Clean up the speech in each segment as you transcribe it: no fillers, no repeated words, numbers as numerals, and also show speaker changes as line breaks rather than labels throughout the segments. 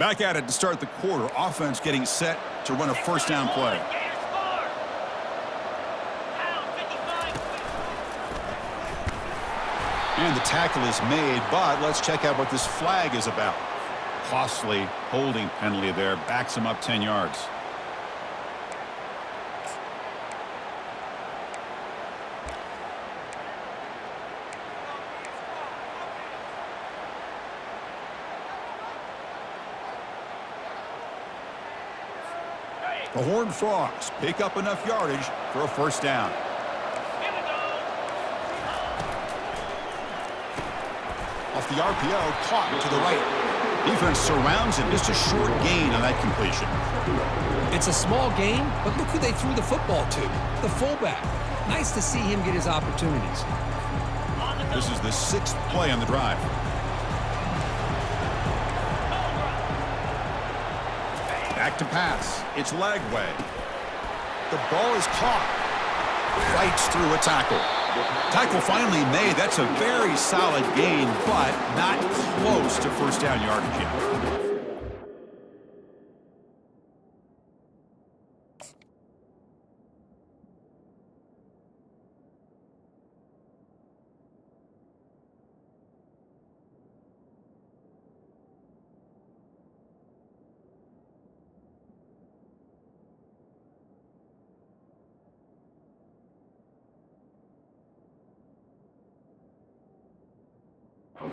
Back at it to start the quarter. Offense getting set to run a first down play. And the tackle is made, but let's check out what this flag is about. Costly holding penalty there. Backs him up 10 yards. The Horned Frogs pick up enough yardage for a first down. Off the RPO, caught to the right. Defense surrounds him. Just a short gain on that completion.
It's a small gain, but look who they threw the football to. The fullback. Nice to see him get his opportunities.
This is the 6th play on the drive. Back to pass. It's Lagway. The ball is caught. Fights through a tackle. Tackle finally made. That's a very solid gain, but not close to first down yardage yet.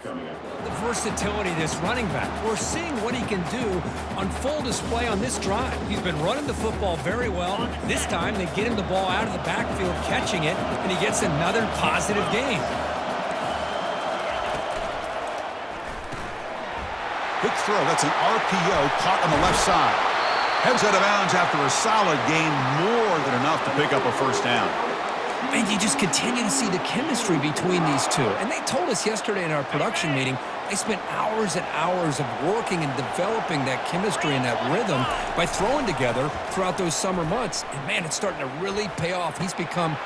The versatility of this running back. We're seeing what he can do on full display on this drive. He's been running the football very well. This time they get him the ball out of the backfield, catching it, and he gets another positive gain.
Quick throw. That's an RPO caught on the left side. Heads out of bounds after a solid gain, more than enough to pick up a first down.
And you just continue to see the chemistry between these two. And they told us yesterday in our production meeting, they spent hours and hours of working and developing that chemistry and that rhythm by throwing together throughout those summer months. And, man, it's starting to really pay off. He's become...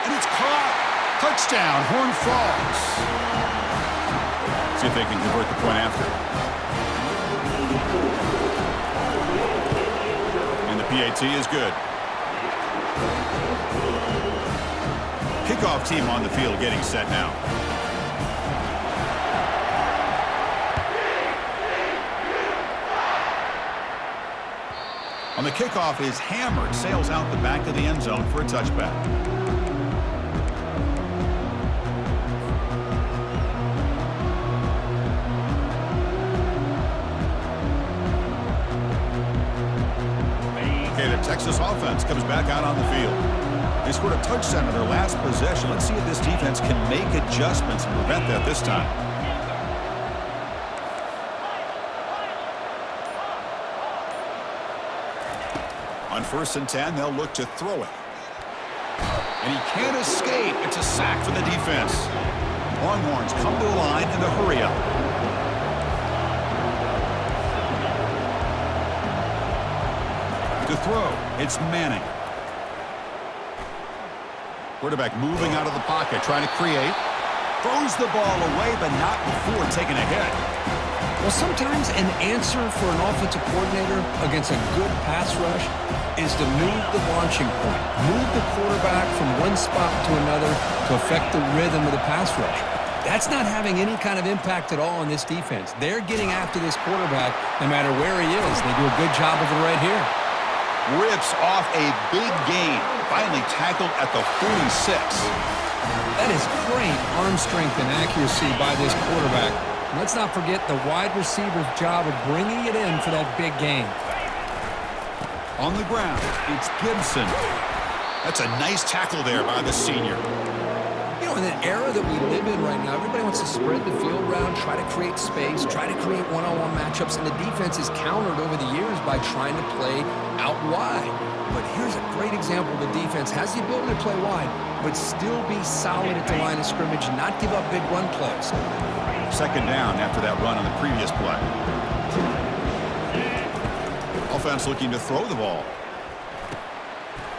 And it's caught. Touchdown, Horned Frogs. See if they can convert the point after. And the PAT is good. Kickoff team on the field getting set now. On the kickoff is hammered, sails out the back of the end zone for a touchback. Okay, the Texas offense comes back out on the field. They scored a touchdown in their last possession. Let's see if this defense can make adjustments and prevent that this time. On 1st and 10, they'll look to throw it. And he can't escape. It's a sack for the defense. Longhorns come to the line in the hurry up. To throw, it's Manning. Quarterback moving out of the pocket, trying to create. Throws the ball away, but not before taking a hit.
Well, sometimes an answer for an offensive coordinator against a good pass rush is to move the launching point. Move the quarterback from one spot to another to affect the rhythm of the pass rush. That's not having any kind of impact at all on this defense. They're getting after this quarterback no matter where he is. They do a good job of it right here.
Rips off a big gain. Finally tackled at the 46.
That is great arm strength and accuracy by this quarterback. And let's not forget the wide receiver's job of bringing it in for that big gain.
On the ground, it's Gibson. That's a nice tackle there by the senior.
You know, in an era that we live in right now, everybody wants to spread the field around, try to create space, try to create one-on-one matchups, and the defense is countered over the years by trying to play out wide. But here's a great example. The defense has the ability to play wide, but still be solid at the line of scrimmage, not give up big run plays.
2nd down after that run on the previous play. Offense looking to throw the ball.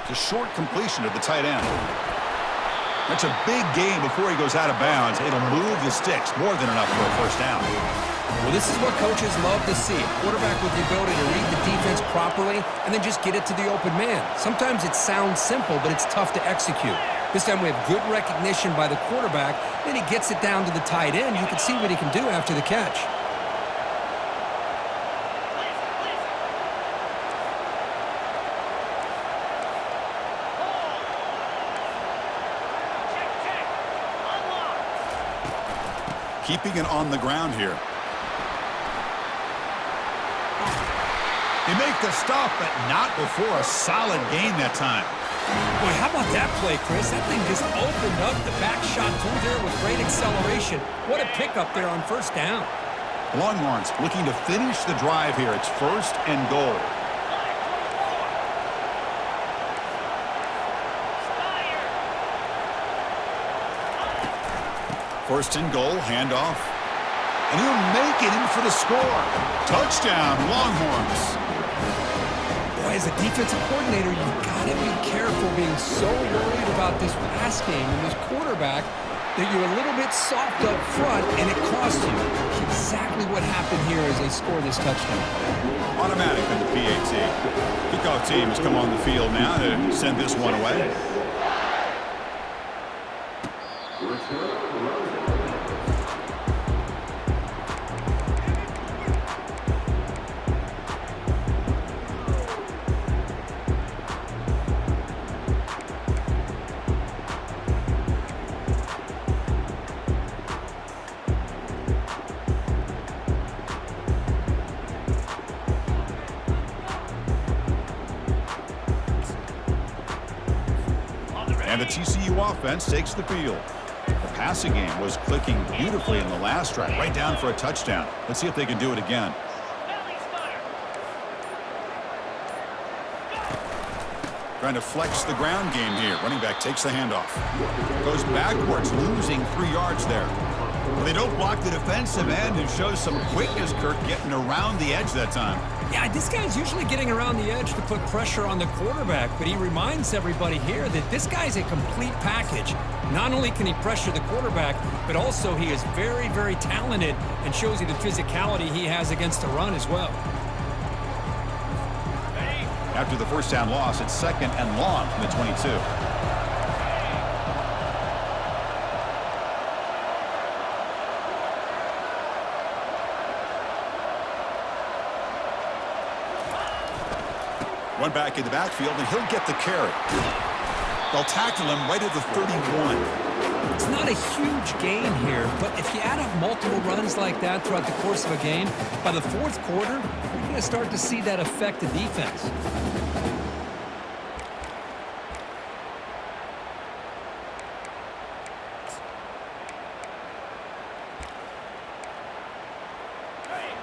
It's a short completion to the tight end. That's a big gain before he goes out of bounds. It'll move the sticks, more than enough for a first down.
Well, this is what coaches love to see. A quarterback with the ability to read the defense properly and then just get it to the open man. Sometimes it sounds simple, but it's tough to execute. This time we have good recognition by the quarterback. Then he gets it down to the tight end. You can see what he can do after the catch.
Keeping it on the ground here. They make the stop, but not before a solid gain that time.
Boy, how about that play, Chris? That thing just opened up. The back shot through there with great acceleration. What a pickup there on first down.
Longhorns looking to finish the drive here. It's 1st and goal. First and goal, handoff. And he'll make it in for the score. Touchdown, Longhorns.
Boy, as a defensive coordinator, you've got to be careful being so worried about this pass game and this quarterback that you're a little bit soft up front, and it costs you. It's exactly what happened here as they score this touchdown.
Automatic in the PAT. Kickoff team has come on the field now to send this one away. And the TCU offense takes the field. The passing game was clicking beautifully in the last drive, right down for a touchdown. Let's see if they can do it again. Trying to flex the ground game here. Running back takes the handoff. Goes backwards, losing 3 yards there. Well, they don't block the defensive end and shows some quickness, Kirk, getting around the edge that time.
Yeah, this guy's usually getting around the edge to put pressure on the quarterback, but he reminds everybody here that this guy's a complete package. Not only can he pressure the quarterback, but also he is very, very talented and shows you the physicality he has against the run as well.
After the first down loss, it's 2nd and long from the 22. One back in the backfield, and he'll get the carry. They'll tackle him right at the 31.
It's not a huge gain here, but if you add up multiple runs like that throughout the course of a game, by the 4th quarter, you're going to start to see that affect the defense.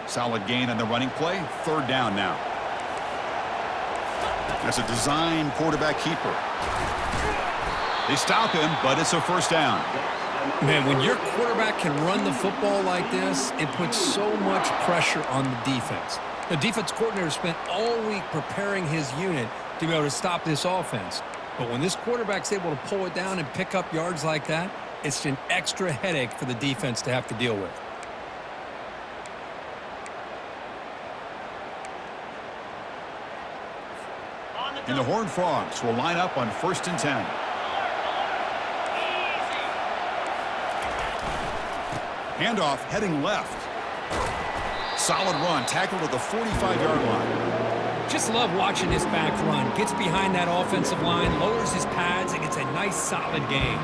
Solid gain on the running play. 3rd down now. That's a design quarterback keeper. They stop him, but it's a first down.
Man, when your quarterback can run the football like this, it puts so much pressure on the defense. The defense coordinator spent all week preparing his unit to be able to stop this offense. But when this quarterback's able to pull it down and pick up yards like that, it's an extra headache for the defense to have to deal with.
And the Horned Frogs will line up on 1st and 10. Handoff heading left. Solid run, tackled at the 45-yard line.
Just love watching this back run. Gets behind that offensive line, lowers his pads, and gets a nice solid gain.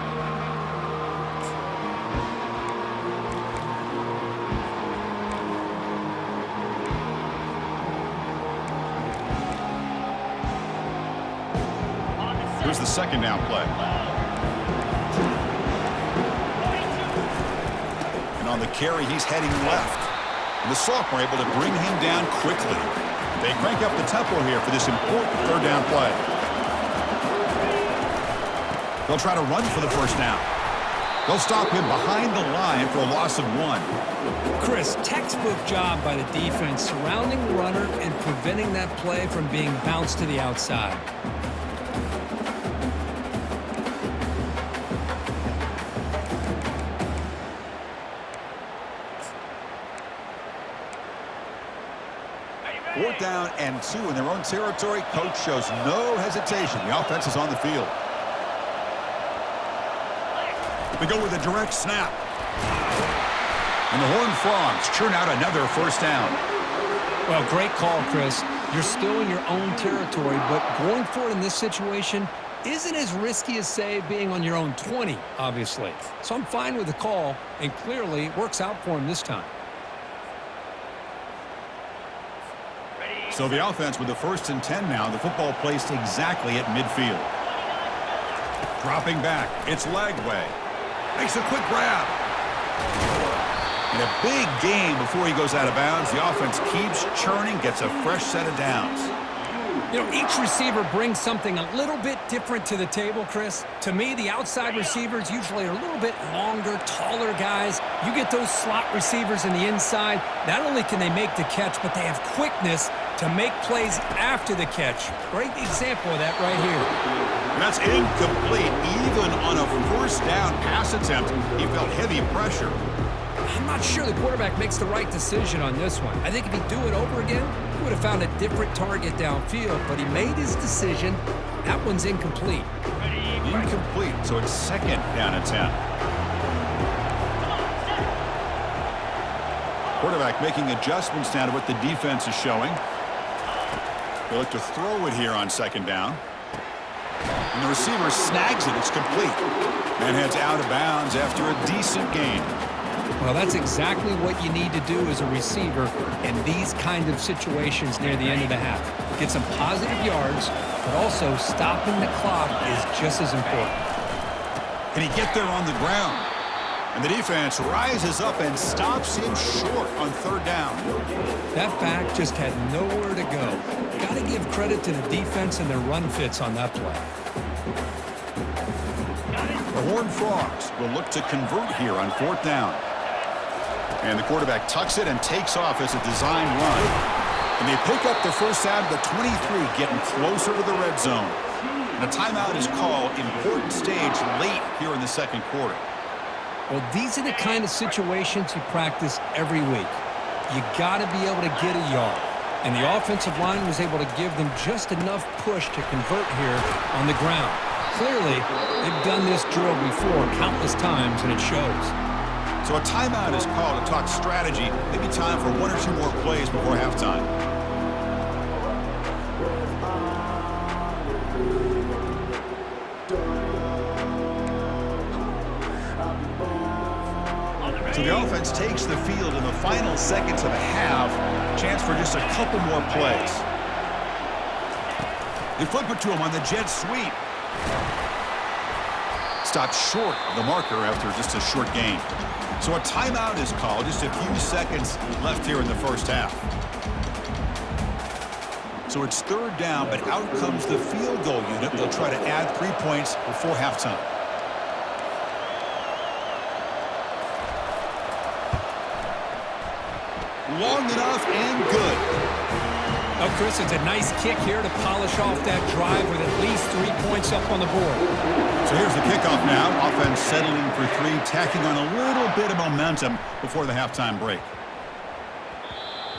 Here's the 2nd down play. And on the carry, he's heading left. And the sophomore able to bring him down quickly. They crank up the tempo here for this important 3rd down play. They'll try to run for the first down. They'll stop him behind the line for a loss of 1.
Chris, textbook job by the defense surrounding the runner and preventing that play from being bounced to the outside.
down and 2 in their own territory. Coach shows no hesitation. The offense is on the field. They go with a direct snap. And the Horned Frogs churn out another first down.
Well, great call, Chris. You're still in your own territory, but going for it in this situation isn't as risky as, say, being on your own 20, obviously. So I'm fine with the call, and clearly it works out for him this time.
So the offense with the 1st and 10 now. The football placed exactly at midfield. Dropping back. It's Lagway. Makes a quick grab. And a big gain before he goes out of bounds. The offense keeps churning, gets a fresh set of downs.
You know, each receiver brings something a little bit different to the table, Chris. To me, the outside receivers usually are a little bit longer, taller guys. You get those slot receivers in the inside. Not only can they make the catch, but they have quickness to make plays after the catch. Great example of that right here.
That's incomplete. Even on a first down pass attempt, he felt heavy pressure.
I'm not sure the quarterback makes the right decision on this one. I think if he'd do it over again, he would have found a different target downfield, but he made his decision. That one's incomplete.
Incomplete, so it's 2nd down and 10. Quarterback making adjustments now to what the defense is showing. They look to throw it here on 2nd down. And the receiver snags it. It's complete. And heads out of bounds after a decent gain.
Well, that's exactly what you need to do as a receiver in these kind of situations near the end of the half. Get some positive yards, but also stopping the clock is just as important.
Can he get there on the ground? And the defense rises up and stops him short on 3rd down.
That back just had nowhere to go. Got to give credit to the defense and their run fits on that play.
The Horned Frogs will look to convert here on 4th down. And the quarterback tucks it and takes off as a design run. And they pick up the first out of the 23, getting closer to the red zone. And a timeout is called. Important stage late here in the 2nd quarter.
Well, these are the kind of situations you practice every week. You got to be able to get a yard. And the offensive line was able to give them just enough push to convert here on the ground. Clearly, they've done this drill before countless times, and it shows.
So a timeout is called to talk strategy. Maybe time for 1 or 2 more plays before halftime. So the offense takes the field in the final seconds of the half. Chance for just a couple more plays. They flip it to him on the jet sweep. Stopped short of the marker after just a short gain. So a timeout is called. Just a few seconds left here in the first half. So it's 3rd down, but out comes the field goal unit. They'll try to add 3 points before halftime. Long enough and good.
Oh, Chris, it's a nice kick here to polish off that drive with at least 3 points up on the board.
So here's the kickoff now. Offense settling for 3, tacking on a little bit of momentum before the halftime break.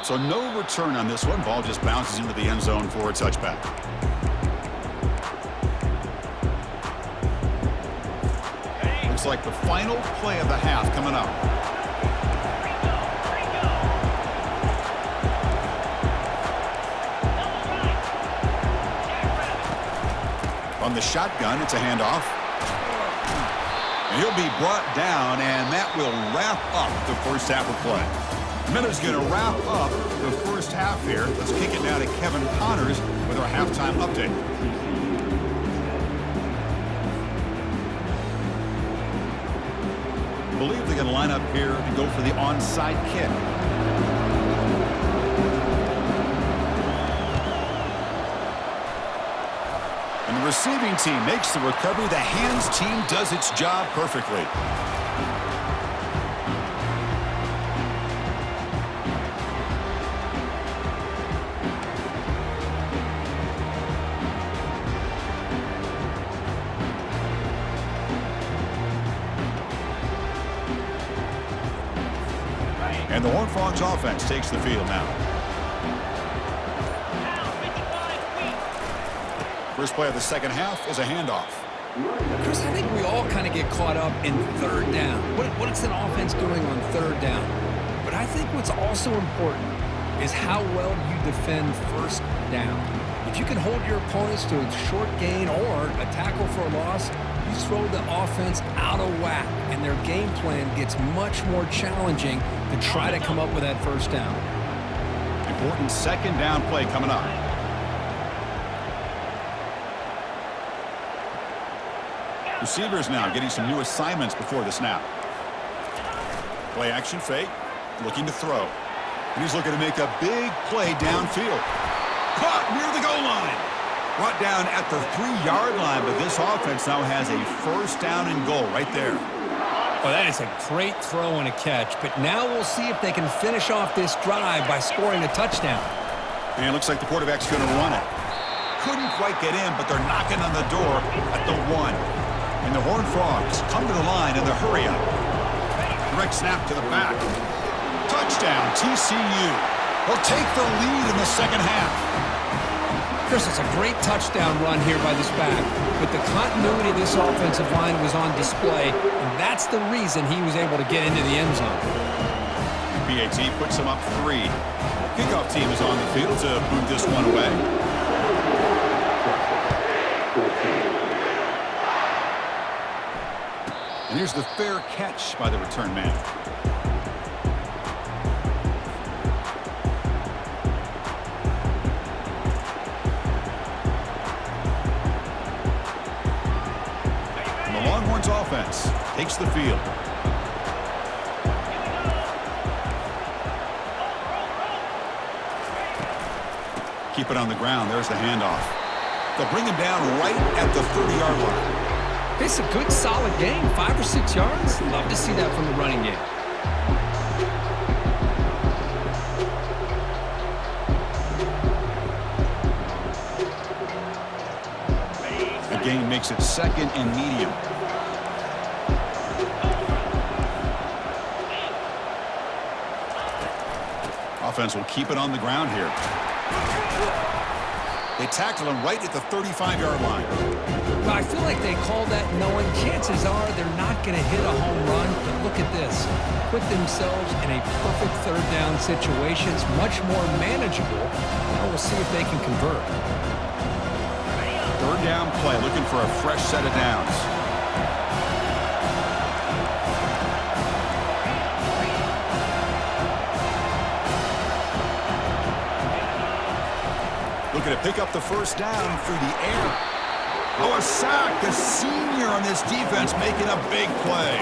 So no return on this one. Ball just bounces into the end zone for a touchback. Looks like the final play of the half coming up. On the shotgun, it's a handoff. And he'll be brought down, and that will wrap up the first half of play. Miller's going to wrap up the first half here. Let's kick it now to Kevin Connors with our halftime update. I believe they're going to line up here and go for the onside kick. And the receiving team makes the recovery. The hands team does its job perfectly. And the Horned Frogs offense takes the field now. First play of the second half is a handoff.
Chris, I think we all kind of get caught up in third down. What is an offense doing on third down? But I think what's also important is how well you defend first down. If you can hold your opponents to a short gain or a tackle for a loss, you throw the offense out of whack, and their game plan gets much more challenging to try to come up with that first down.
Important second down play coming up. Receivers now getting some new assignments before the snap. Play action fake, looking to throw. And he's looking to make a big play downfield. Caught near the goal line. Brought down at the 3-yard line, but this offense now has a first down and goal right there.
Well, that is a great throw and a catch, but now we'll see if they can finish off this drive by scoring a touchdown.
And it looks like the quarterback's going to run it. Couldn't quite get in, but they're knocking on the door at the 1. And the Horned Frogs come to the line in the hurry-up. Direct snap to the back. Touchdown, TCU. They'll take the lead in the second half.
Chris, it's a great touchdown run here by this back, but the continuity of this offensive line was on display, and that's the reason he was able to get into the end zone.
PAT puts them up 3. Kickoff team is on the field to move this one away. And here's the fair catch by the return man. And the Longhorns offense takes the field. Keep it on the ground. There's the handoff. They'll bring him down right at the 30-yard line.
It's a good, solid game, 5 or 6 yards. Love to see that from the running game.
The gain makes it second and medium. Offense will keep it on the ground here. They tackle him right at the 35-yard line.
Well, I feel like they call that knowing chances are they're not going to hit a home run. But look at this. Put themselves in a perfect third down situation. It's much more manageable. Now we'll see if they can convert.
Third down play, looking for a fresh set of downs. Looking to pick up the first down through the air. Oh, a sack. The senior on this defense making a big play.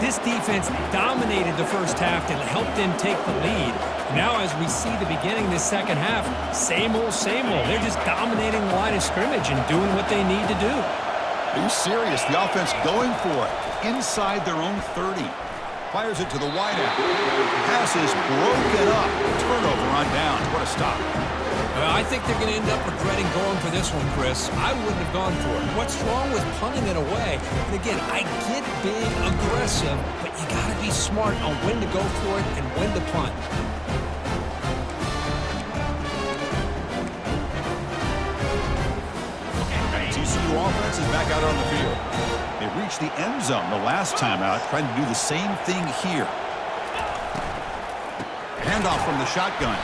This defense dominated the first half and helped them take the lead. Now as we see the beginning of this second half, same old, same old. They're just dominating the line of scrimmage and doing what they need to do.
Are you serious? The offense going for it inside their own 30. Fires it to the wideout. Pass is broken up. Turnover on downs. What a stop.
I think they're going to end up regretting going for this one, Chris. I wouldn't have gone for it. What's wrong with punting it away? And again, I get being aggressive, but you got to be smart on when to go for it and when to punt.
TCU offense is back out on the field. They reached the end zone the last time out, trying to do the same thing here. Handoff from the shotgun.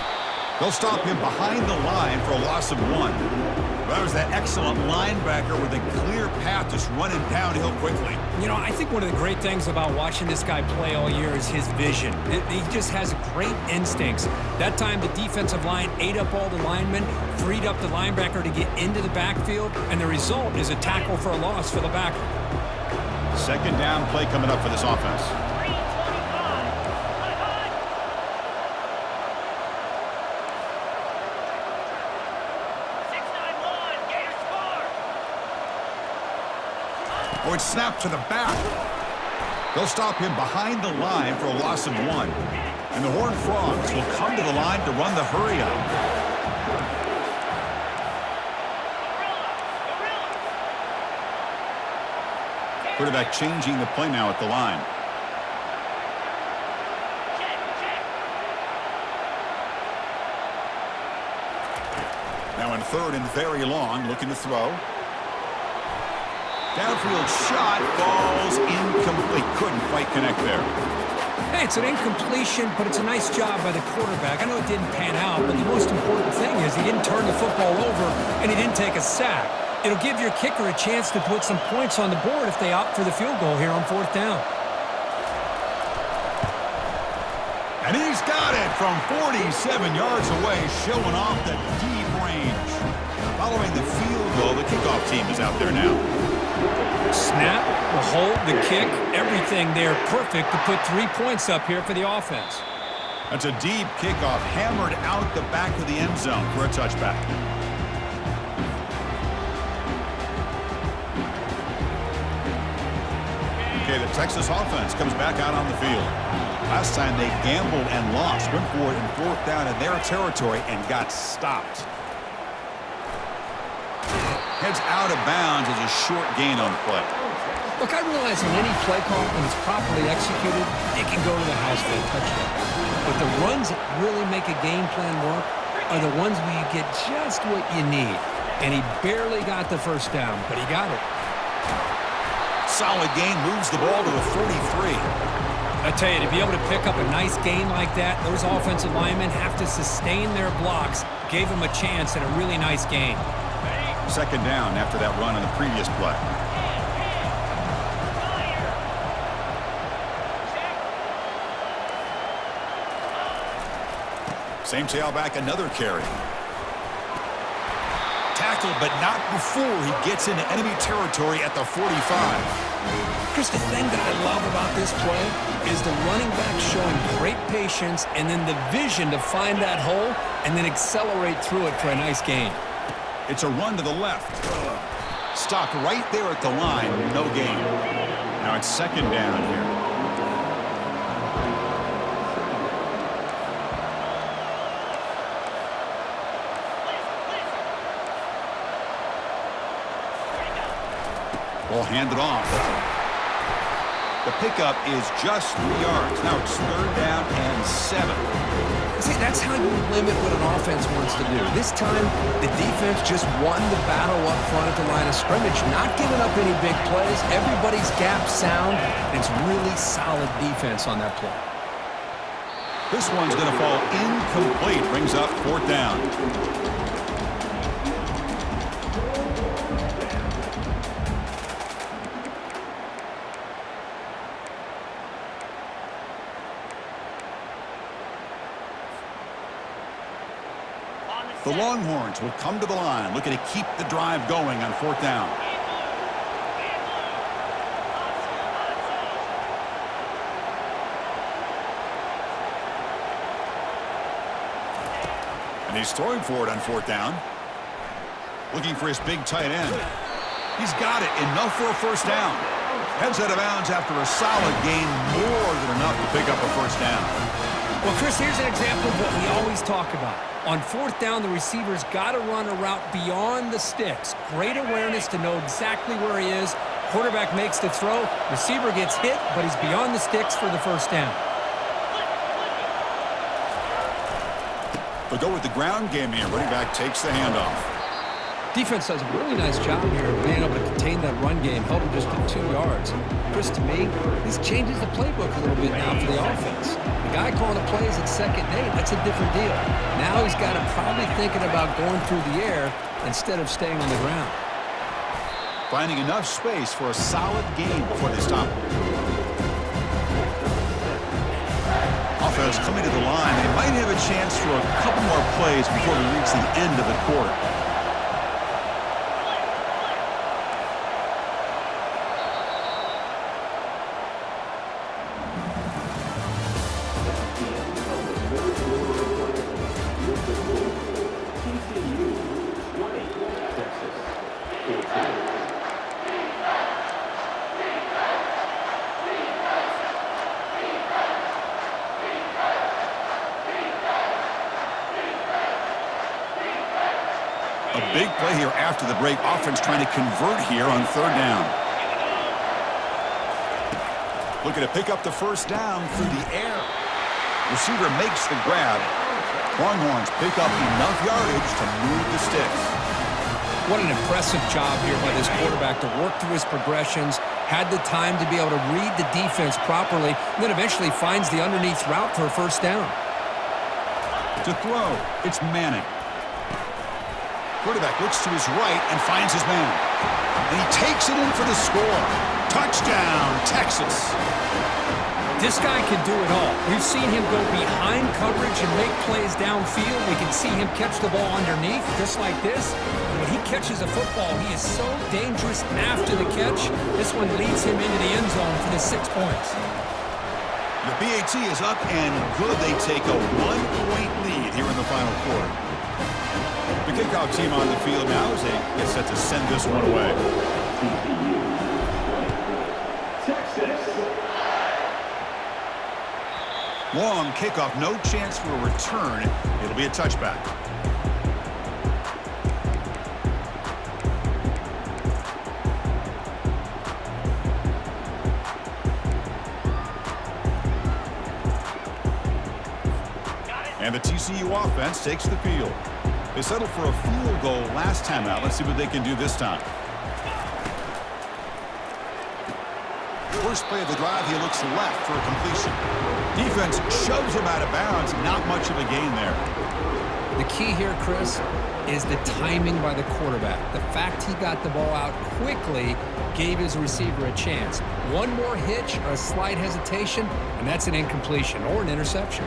They'll stop him behind the line for a loss of 1. That was that excellent linebacker with a clear path just running downhill quickly.
You know, I think one of the great things about watching this guy play all year is his vision. He just has great instincts. That time the defensive line ate up all the linemen, freed up the linebacker to get into the backfield, and the result is a tackle for a loss for the backer.
Second down play coming up for this offense. Oh, it's snapped to the back. They'll stop him behind the line for a loss of 1. And the Horned Frogs will come to the line to run the hurry-up. Quarterback changing the play now at the line. Now On third and very long, looking to throw. Downfield shot falls incomplete. Couldn't quite connect there.
Hey, it's an incompletion, but it's a nice job by the quarterback. I know it didn't pan out, but the most important thing is he didn't turn the football over and he didn't take a sack. It'll give your kicker a chance to put some points on the board if they opt for the field goal here on fourth down.
And he's got it from 47 yards away, showing off the deep range. Following the field goal, the kickoff team is out there now.
Snap, the hold, the kick, everything there perfect to put 3 points up here for the offense.
That's a deep kickoff, hammered out the back of the end zone for a touchback. Okay, the Texas offense comes back out on the field. Last time they gambled and lost, went for it in fourth down in their territory and got stopped. Heads out of bounds as a short gain on the play.
Look, I realize in any play call, when it's properly executed, it can go to the house for a touchdown. But the runs that really make a game plan work are the ones where you get just what you need. And he barely got the first down, but he got it.
Solid gain, moves the ball to the 43.
I tell you, to be able to pick up a nice gain like that, those offensive linemen have to sustain their blocks. Gave him a chance at a really nice gain.
Second down after that run on the previous play. Same tailback, another carry. Tackled, but not before he gets into enemy territory at the 45.
Chris, the thing that I love about this play is the running back showing great patience and then the vision to find that hole and then accelerate through it for a nice gain.
It's a run to the left. Stopped right there at the line, no gain. Now it's second down here. Ball handed off. The pickup is just 3 yards. Now it's third down and 7.
See, that's how you limit what an offense wants to do. This time, the defense just won the battle up front at the line of scrimmage, not giving up any big plays. Everybody's gap sound, and it's really solid defense on that play.
This one's going to fall incomplete. Brings up fourth down. The Longhorns will come to the line, looking to keep the drive going on fourth down. And he's throwing for it on fourth down. Looking for his big tight end. He's got it. Enough for a first down. Heads out of bounds after a solid gain, more than enough to pick up a first down.
Well, Chris, here's an example of what we always talk about. On fourth down, the receiver's got to run a route beyond the sticks. Great awareness to know exactly where he is. Quarterback makes the throw. Receiver gets hit, but he's beyond the sticks for the first down.
They'll go with the ground game here. Running back takes the handoff.
Defense does a really nice job here of being able to contain that run game, held him just to 2 yards. Chris, to me, this changes the playbook a little bit now for the offense. The guy calling the plays at second and 8, that's a different deal. Now he's got to probably thinking about going through the air instead of staying on the ground.
Finding enough space for a solid gain before they stop him. Offense coming to the line. They might have a chance for a couple more plays before we reach the end of the quarter. A big play here after the break. Offense trying to convert here on third down. Looking to pick up the first down through the air. Receiver makes the grab. Longhorns pick up enough yardage to move the sticks.
What an impressive job here by this quarterback to work through his progressions, had the time to be able to read the defense properly, and then eventually finds the underneath route for a first down.
To throw, it's Manning. Quarterback looks to his right and finds his man. And he takes it in for the score. Touchdown, Texas.
This guy can do it all. We've seen him go behind coverage and make plays downfield. We can see him catch the ball underneath, just like this. And when he catches a football, he is so dangerous after the catch. This one leads him into the end zone for the 6 points.
The BAT is up and good. They take a 1-point lead here in the final quarter. The kickoff team on the field now as they get set to send this one away. Long kickoff, no chance for a return. It'll be a touchback. And the TCU offense takes the field. They settled for a field goal last time out. Let's see what they can do this time. First play of the drive, he looks left for a completion. Defense shoves him out of bounds. Not much of a gain there.
The key here, Chris, is the timing by the quarterback. The fact he got the ball out quickly gave his receiver a chance. One more hitch or a slight hesitation, and that's an incompletion or an interception.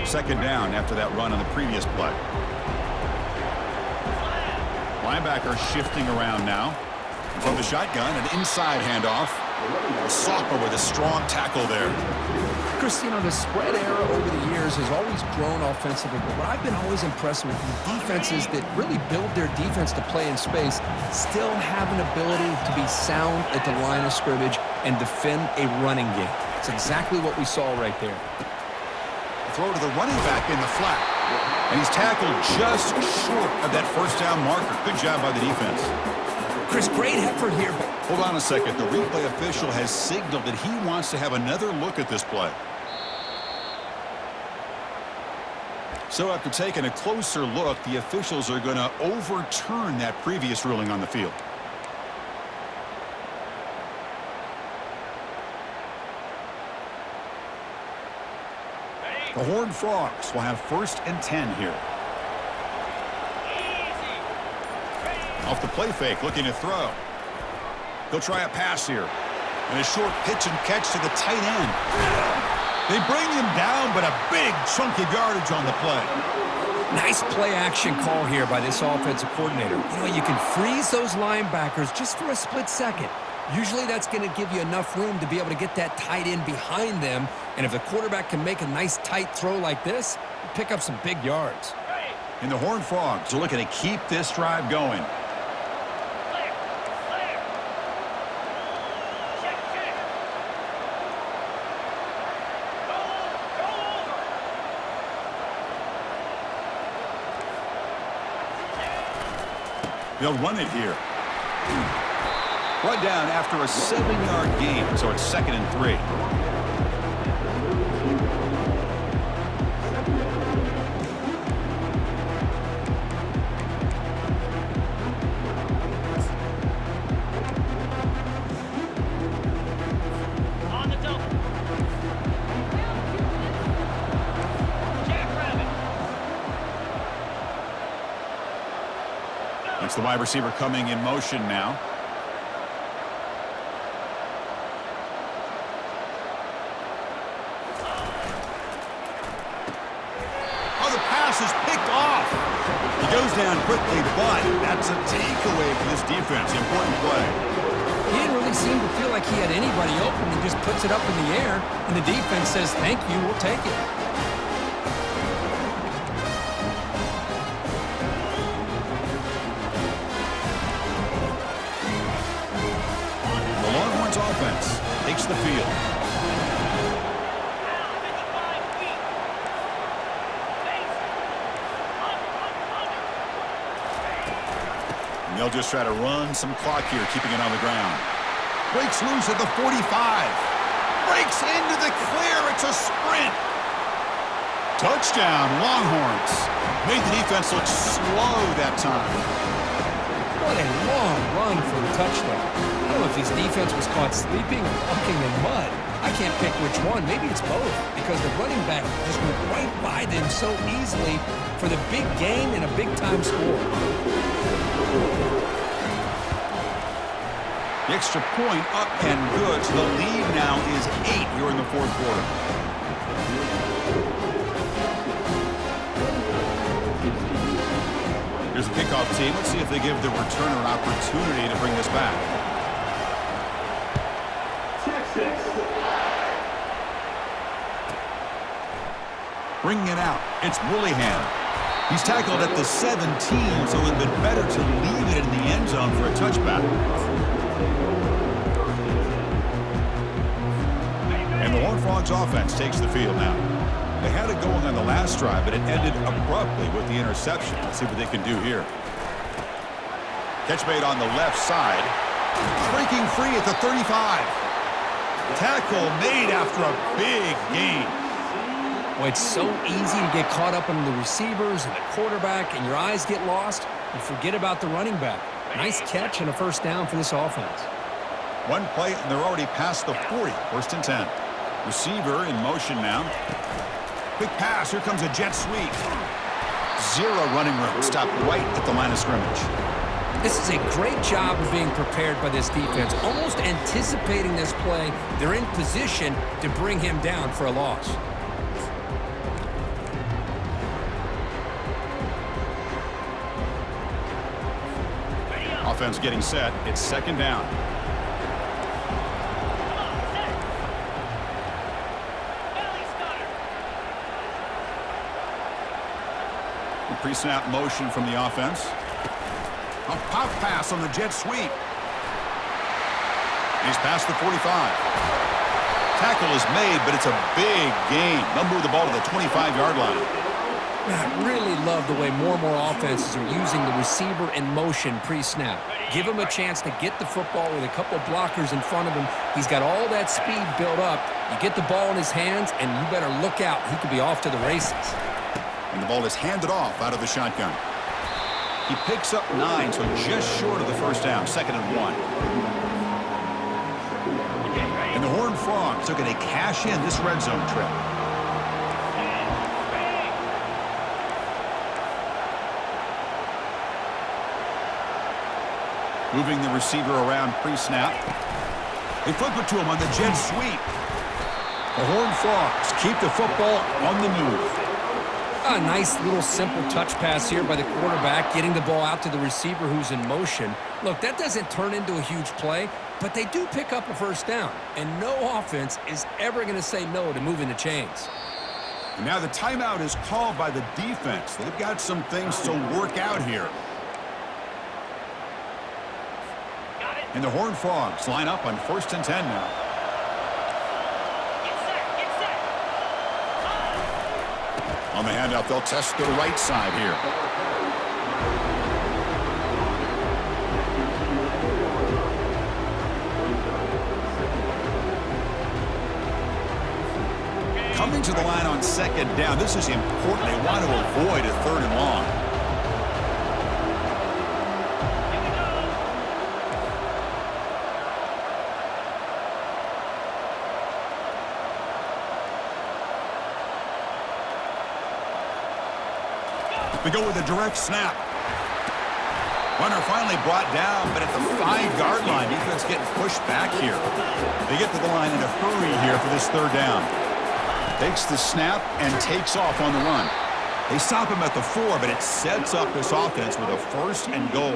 Second down after that run on the previous play. Linebacker shifting around now. From the shotgun, an inside handoff. Sophomore with a strong tackle there.
Chris, you know, the spread era over the years has always grown offensively, but what I've been always impressed with is defenses that really build their defense to play in space still have an ability to be sound at the line of scrimmage and defend a running game. It's exactly what we saw right there.
Throw to the running back in the flat. And he's tackled just short of that first down marker. Good job by the defense.
Chris, great effort here.
Hold on a second. The replay official has signaled that he wants to have another look at this play. So after taking a closer look, the officials are going to overturn that previous ruling on the field. The Horned Frogs will have 1st and 10 here. Off the play fake, looking to throw. He'll try a pass here. And a short pitch and catch to the tight end. They bring him down, but a big chunk of yardage on the play.
Nice play action call here by this offensive coordinator. You know, you can freeze those linebackers just for a split second. Usually that's going to give you enough room to be able to get that tight end behind them. And if the quarterback can make a nice tight throw like this, pick up some big yards.
And the Horned Frogs are looking to keep this drive going. They'll run it here. Run down after a 7-yard gain, so it's 2nd and 3.
On the double. Jackrabbit.
It's the wide receiver coming in motion now. Is picked off. He goes down quickly, but that's a takeaway for this defense. Important play.
He didn't really seem to feel like he had anybody open. He just puts it up in the air, and the defense says, thank you, we'll take it.
The Longhorns offense takes the field. And they'll just try to run some clock here, keeping it on the ground. Breaks loose at the 45. Breaks into the clear. It's a sprint. Touchdown, Longhorns. Made the defense look slow that time.
What a long run for a touchdown. I don't know if his defense was caught sleeping or walking in mud. I can't pick which one. Maybe it's both, because the running back just went right by them so easily for the big gain and a big-time score.
The extra point up and good, so the lead now is 8 here in the fourth quarter. Here's the kickoff team. Let's see if they give the returner an opportunity to bring this back. Bringing it out, it's Willingham. He's tackled at the 17, so it would have been better to leave it in the end zone for a touchback. And the Horned Frogs offense takes the field now. They had it going on the last drive, but it ended abruptly with the interception. Let's see what they can do here. Catch made on the left side. Breaking free at the 35. Tackle made after a big gain.
Well, it's so easy to get caught up in the receivers and the quarterback, and your eyes get lost. You forget about the running back. Nice catch and a first down for this offense.
One play, and they're already past the 40. First and 10. Receiver in motion now. Quick pass. Here comes a jet sweep. Zero running room. Stopped right at the line of scrimmage.
This is a great job of being prepared by this defense, almost anticipating this play. They're in position to bring him down for a loss.
Offense getting set. It's second down. Pre-snap motion from the offense. A pop pass on the jet sweep. He's past the 45. Tackle is made, but it's a big gain. They'll move the ball to the 25-yard line.
I really love the way more and more offenses are using the receiver in motion pre-snap. Give him a chance to get the football with a couple of blockers in front of him. He's got all that speed built up. You get the ball in his hands, and you better look out. He could be off to the races.
And the ball is handed off out of the shotgun. He picks up 9, so just short of the first down, 2nd and 1. And the Horned Frogs are going to cash in this red zone trip. Moving the receiver around pre-snap. They flip it to him on the jet sweep. The Horned Frogs keep the football on the move.
A nice little simple touch pass here by the quarterback, getting the ball out to the receiver who's in motion. Look, that doesn't turn into a huge play, but they do pick up a first down, and no offense is ever going to say no to moving the chains.
And now the timeout is called by the defense. They've got some things to work out here. And the Horned Frogs line up on 1st and 10 now. On the handoff, they'll test the right side here. Coming to the line on 2nd down. This is important. They want to avoid a 3rd and long. We go with a direct snap. Runner finally brought down, but at the 5-yard line, defense getting pushed back here. They get to the line in a hurry here for this 3rd down. Takes the snap and takes off on the run. They stop him at the 4, but it sets up this offense with a 1st and goal.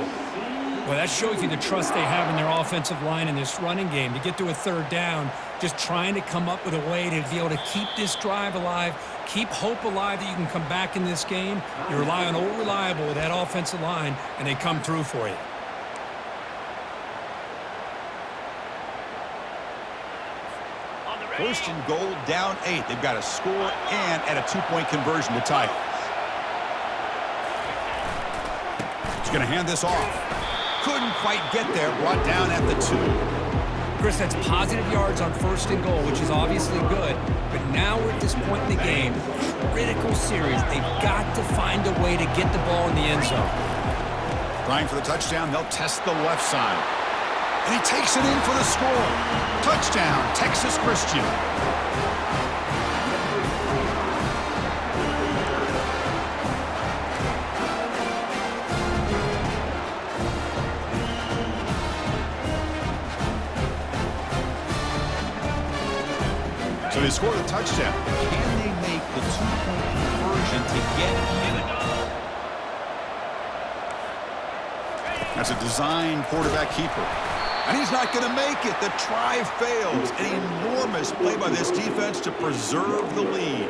Well, that shows you the trust they have in their offensive line in this running game. To get to a 3rd down, just trying to come up with a way to be able to keep this drive alive, keep hope alive that you can come back in this game. You rely on Old Reliable with that offensive line, and they come through for you.
First and goal, down 8. They've got a score and at a 2-point conversion to tie it. He's going to hand this off. quite get there. Brought down at the 2.
Chris, that's positive yards on 1st and goal, which is obviously good. But now we're at this point in the game, critical series. They've got to find a way to get the ball in the end zone.
Trying for the touchdown, they'll test the left side. And he takes it in for the score. Touchdown, Texas Christian. So they score the touchdown. Can they make the 2-point conversion to get in it? That's a design quarterback keeper. And he's not going to make it. The try fails. An enormous play by this defense to preserve the lead.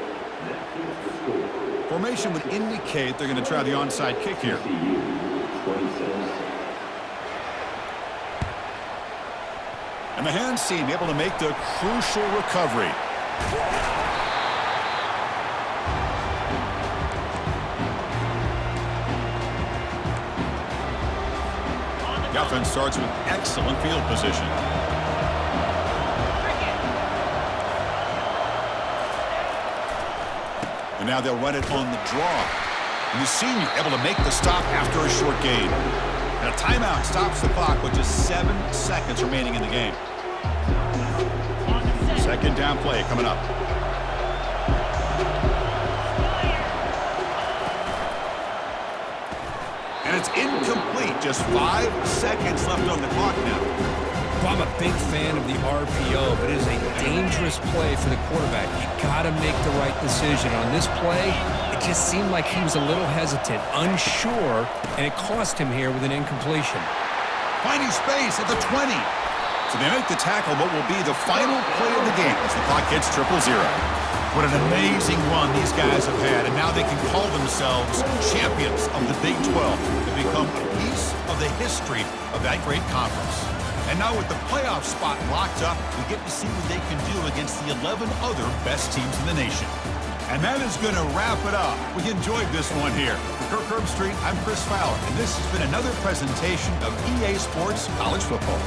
Formation would indicate they're going to try the onside kick here. And the hands team able to make the crucial recovery. The offense starts with excellent field position. And now they'll run it on the draw. And the senior able to make the stop after a short gain. And a timeout stops the clock with just 7 seconds remaining in the game. Second down play coming up. And it's incomplete. Just 5 seconds left on the clock now.
Well, I'm a big fan of the RPO, but it is a dangerous play for the quarterback. You got to make the right decision. On this play, it just seemed like he was a little hesitant, unsure, and it cost him here with an incompletion.
Finding space at the 20. So they make the tackle, but will be the final play of the game as the clock hits 0-0. What an amazing run these guys have had, and now they can call themselves champions of the Big 12. They become a piece of the history of that great conference. And now with the playoff spot locked up, we get to see what they can do against the 11 other best teams in the nation. And that is going to wrap it up. We enjoyed this one here. For Kirk Herbstreit, I'm Chris Fowler, and this has been another presentation of EA Sports College Football.